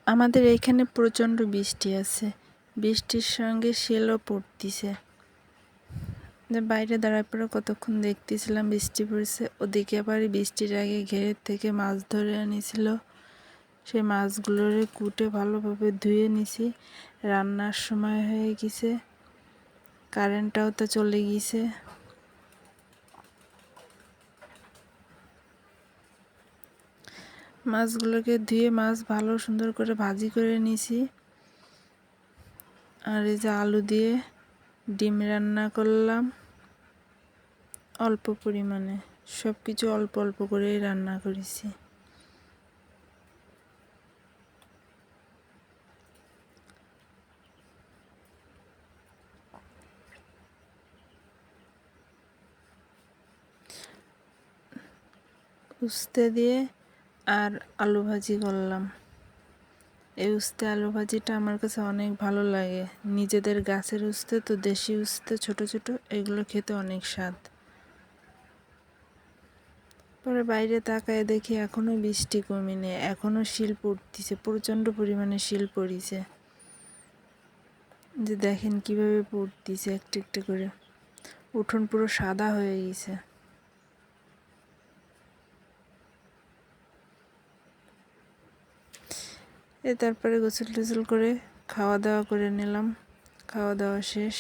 আমাদের এইখানে প্রচণ্ড বৃষ্টি আছে, বৃষ্টির সঙ্গে শিলও পড়তিছে। বাইরে দাঁড়ায় পরে কতক্ষণ দেখতেছিলাম বৃষ্টি পড়ছে। ওদিকে আবার বৃষ্টির আগে ঘেরের থেকে মাছ ধরে আনিছিল, সেই মাছগুলোরে কুটে ভালোভাবে ধুয়ে নিছি। রান্নার সময় হয়ে গেছে, কারেন্টটাও তো চলে গিয়েছে। মাছগুলোকে ধুয়ে মাছ ভালো সুন্দর করে ভাজি করে নিছি। আর এই যে আলু দিয়ে ডিম রান্না করলাম অল্প পরিমাণে, সব কিছু অল্প অল্প করেই রান্না করেছি। উস্তে দিয়ে আর আলু ভাজি করলাম। এই উস্তে আলু ভাজিটা আমার কাছে অনেক ভালো লাগে। নিজেদের গাছের উস্তে তো, দেশি উস্তে ছোট ছোট, এগুলো খেতে অনেক স্বাদ। পরে বাইরে তাকায় দেখি এখনও বৃষ্টি কমেনি, এখনও শিল পড়তিছে, প্রচণ্ড পরিমাণে শিল পড়িছে। যে দেখেন কিভাবে পড়তিছে একটু একটু করে, উঠোন পুরো সাদা হয়ে গেছে। তারপরে গোসল টোসল করে খাওয়া দাওয়া করে নিলাম। খাওয়া দাওয়া শেষ।